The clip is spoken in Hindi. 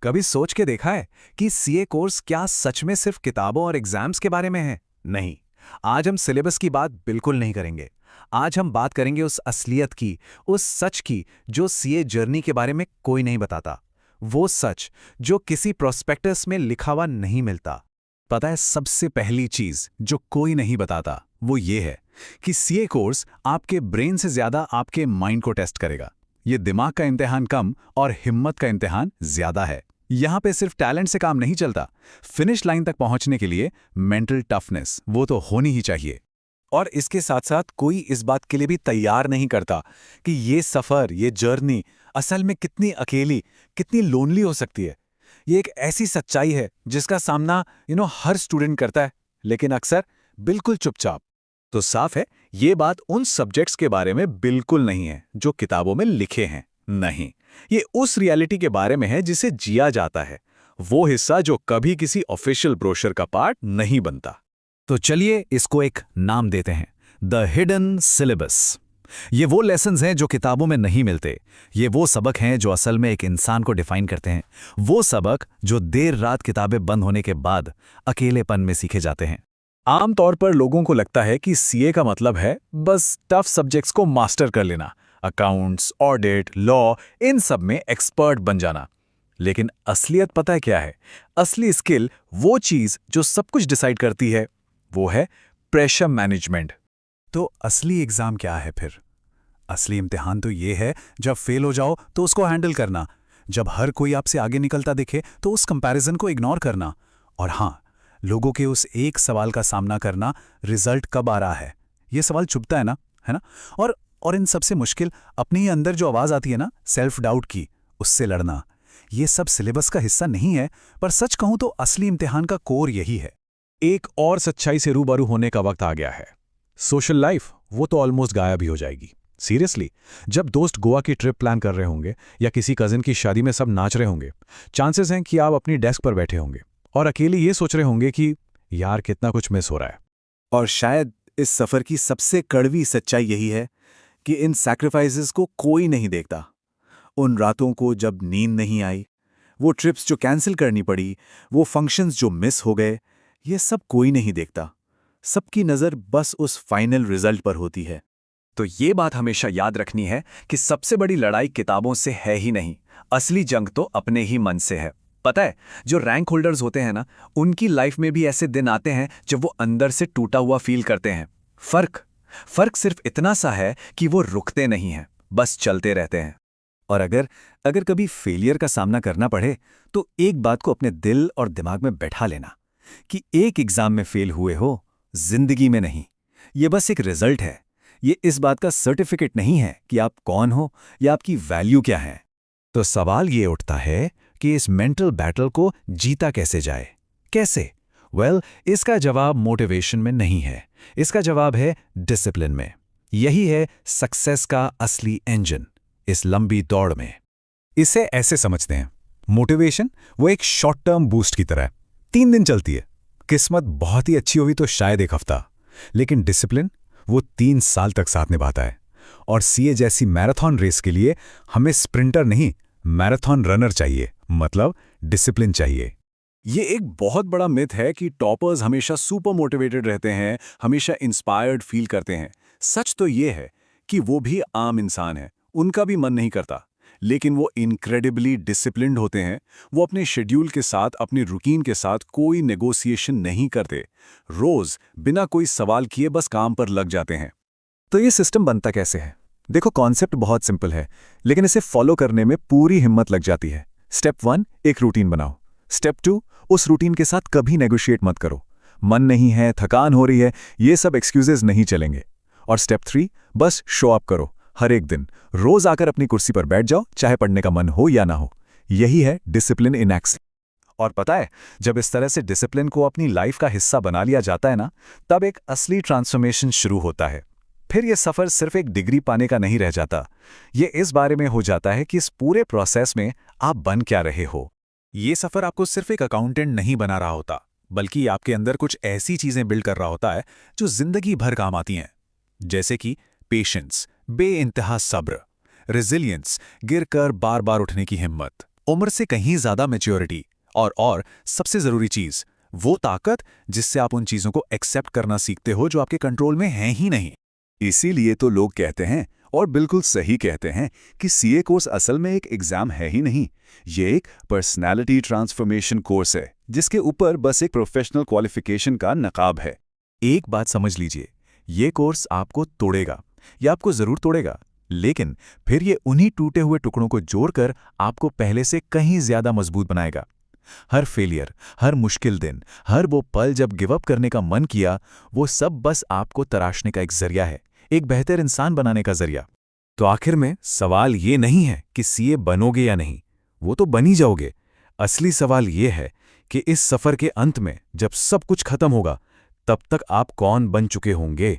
कभी सोच के देखा है कि सीए कोर्स क्या सच में सिर्फ किताबों और एग्जाम्स के बारे में है? नहीं। आज हम सिलेबस की बात बिल्कुल नहीं करेंगे। आज हम बात करेंगे उस असलियत की, उस सच की जो सीए जर्नी के बारे में कोई नहीं बताता। वो सच जो किसी प्रोस्पेक्टस में लिखा हुआ नहीं मिलता। पता है, सबसे पहली चीज जो कोई नहीं बताता वो ये है कि सीए कोर्स आपके ब्रेन से ज्यादा आपके माइंड को टेस्ट करेगा। ये दिमाग का इम्तिहान कम और हिम्मत का इम्तिहान ज्यादा है। यहाँ पे सिर्फ टैलेंट से काम नहीं चलता। फिनिश लाइन तक पहुंचने के लिए मेंटल टफनेस वो तो होनी ही चाहिए। और इसके साथ साथ कोई इस बात के लिए भी तैयार नहीं करता कि ये सफर, ये जर्नी असल में कितनी अकेली, कितनी लोनली हो सकती है। ये एक ऐसी सच्चाई है जिसका सामना हर स्टूडेंट करता है, लेकिन अक्सर बिल्कुल चुपचाप। तो साफ है, ये बात उन सब्जेक्ट्स के बारे में बिल्कुल नहीं है जो किताबों में लिखे हैं। नहीं, ये उस रियलिटी के बारे में है जिसे जिया जाता है। वो हिस्सा जो कभी किसी ऑफिशियल ब्रोशर का पार्ट नहीं बनता। तो चलिए इसको एक नाम देते हैं, द हिडन सिलेबस। ये वो लेसन्स हैं जो किताबों में नहीं मिलते। ये वो सबक हैं जो असल में एक इंसान को डिफाइन करते हैं। वो सबक जो देर रात किताबें बंद होने के बाद अकेलेपन में सीखे जाते हैं। आमतौर पर लोगों को लगता है कि सीए का मतलब है बस टफ सब्जेक्ट्स को मास्टर कर लेना, अकाउंट्स, ऑडिट, लॉ, इन सब में एक्सपर्ट बन जाना। लेकिन असलियत पता है क्या है? असली स्किल, वो चीज जो सब कुछ डिसाइड करती है, वो है प्रेशर मैनेजमेंट। तो असली एग्जाम क्या है फिर? असली इम्तिहान तो ये है जब फेल हो जाओ तो उसको हैंडल करना, जब हर कोई आपसे आगे निकलता दिखे तो उस कंपैरिजन को इग्नोर करना, और हाँ, लोगों के उस एक सवाल का सामना करना, रिजल्ट कब आ रहा है। ये सवाल चुभता है ना, है ना? और इन सबसे मुश्किल अपने ही अंदर जो आवाज आती है ना, सेल्फ डाउट की, उससे लड़ना। ये सब सिलेबस का हिस्सा नहीं है, पर सच कहूं तो असली इम्तिहान का कोर यही है। एक और सच्चाई से रूबरू होने का वक्त आ गया है। सोशल लाइफ वो तो ऑलमोस्ट गायब ही हो जाएगी। सीरियसली, जब दोस्त गोवा की ट्रिप प्लान कर रहे होंगे या किसी कजिन की शादी में सब नाच रहे होंगे, चांसेस हैं कि आप अपनी डेस्क पर बैठे होंगे और अकेले ये सोच रहे होंगे कि यार कितना कुछ मिस हो रहा है। और शायद इस सफर की सबसे कड़वी सच्चाई यही है कि इन सैक्रिफाइसेस को कोई नहीं देखता। उन रातों को जब नींद नहीं आई, वो ट्रिप्स जो कैंसिल करनी पड़ी, वो फंक्शंस जो मिस हो गए, ये सब कोई नहीं देखता। सबकी नज़र बस उस फाइनल रिजल्ट पर होती है। तो ये बात हमेशा याद रखनी है कि सबसे बड़ी लड़ाई किताबों से है ही नहीं, असली जंग तो अपने ही मन से है। पता है, जो रैंक होल्डर्स होते हैं ना, उनकी लाइफ में भी ऐसे दिन आते हैं जब वो अंदर से टूटा हुआ फील करते हैं। फर्क सिर्फ इतना सा है कि वो रुकते नहीं हैं, बस चलते रहते हैं। और अगर कभी फेलियर का सामना करना पड़े तो एक बात को अपने दिल और दिमाग में बैठा लेना कि एक एग्जाम में फेल हुए हो, जिंदगी में नहीं। ये बस एक रिजल्ट है। ये इस बात का सर्टिफिकेट नहीं है कि आप कौन हो या आपकी वैल्यू क्या है। तो सवाल ये उठता है कि इस मेंटल बैटल को जीता कैसे जाए? कैसे? इसका जवाब मोटिवेशन में नहीं है। इसका जवाब है डिसिप्लिन में। यही है सक्सेस का असली इंजन इस लंबी दौड़ में। इसे ऐसे समझते हैं, मोटिवेशन वो एक शॉर्ट टर्म बूस्ट की तरह है, 3 दिन चलती है। किस्मत बहुत ही अच्छी हुई तो शायद 1 हफ्ता, लेकिन डिसिप्लिन वो 3 साल तक साथ निभाता है। और सीए जैसी मैराथन रेस के लिए हमें स्प्रिंटर नहीं, मैराथन रनर चाहिए, मतलब डिसिप्लिन चाहिए। ये एक बहुत बड़ा मिथ है कि टॉपर्स हमेशा सुपर मोटिवेटेड रहते हैं, हमेशा इंस्पायर्ड फील करते हैं। सच तो ये है कि वो भी आम इंसान है, उनका भी मन नहीं करता, लेकिन वो इनक्रेडिबली डिसिप्लिन्ड होते हैं। वो अपने शेड्यूल के साथ, अपनी रूटीन के साथ कोई नेगोशिएशन नहीं करते। रोज बिना कोई सवाल किए बस काम पर लग जाते हैं। तो ये सिस्टम बनता कैसे है? देखो, कॉन्सेप्ट बहुत सिंपल है, लेकिन इसे फॉलो करने में पूरी हिम्मत लग जाती है। स्टेप 1, एक रूटीन बनाओ। स्टेप 2, उस रूटीन के साथ कभी नेगोशिएट मत करो। मन नहीं है, थकान हो रही है, ये सब एक्सक्यूजेज नहीं चलेंगे। और स्टेप 3, बस शो अप करो। हर एक दिन रोज आकर अपनी कुर्सी पर बैठ जाओ, चाहे पढ़ने का मन हो या ना हो। यही है डिसिप्लिन इन एक्शन। और पता है, जब इस तरह से डिसिप्लिन को अपनी लाइफ का हिस्सा बना लिया जाता है ना, तब एक असली ट्रांसफॉर्मेशन शुरू होता है। फिर यह सफर सिर्फ एक डिग्री पाने का नहीं रह जाता। ये इस बारे में हो जाता है कि इस पूरे प्रोसेस में आप बन क्या रहे हो। ये सफर आपको सिर्फ एक अकाउंटेंट नहीं बना रहा होता, बल्कि आपके अंदर कुछ ऐसी चीजें बिल्ड कर रहा होता है जो जिंदगी भर काम आती हैं। जैसे कि पेशेंस, बेइंतहा सब्र, रेजिलियंस, गिरकर बार बार उठने की हिम्मत, उम्र से कहीं ज्यादा मैच्योरिटी और सबसे जरूरी चीज, वो ताकत जिससे आप उन चीजों को एक्सेप्ट करना सीखते हो जो आपके कंट्रोल में हैं ही नहीं। इसीलिए तो लोग कहते हैं, और बिल्कुल सही कहते हैं, कि सीए कोर्स असल में एक एग्जाम है ही नहीं, ये एक पर्सनालिटी ट्रांसफॉर्मेशन कोर्स है जिसके ऊपर बस एक प्रोफेशनल क्वालिफिकेशन का नकाब है। एक बात समझ लीजिए, ये कोर्स आपको तोड़ेगा, या आपको जरूर तोड़ेगा, लेकिन फिर ये उन्हीं टूटे हुए टुकड़ों को जोड़कर आपको पहले से कहीं ज्यादा मजबूत बनाएगा। हर फेलियर, हर मुश्किल दिन, हर वो पल जब गिव अप करने का मन किया, वो सब बस आपको तराशने का एक जरिया है, एक बेहतर इंसान बनाने का जरिया। तो आखिर में सवाल ये नहीं है कि सीए बनोगे या नहीं, वो तो बन ही जाओगे। असली सवाल ये है कि इस सफर के अंत में जब सब कुछ खत्म होगा, तब तक आप कौन बन चुके होंगे।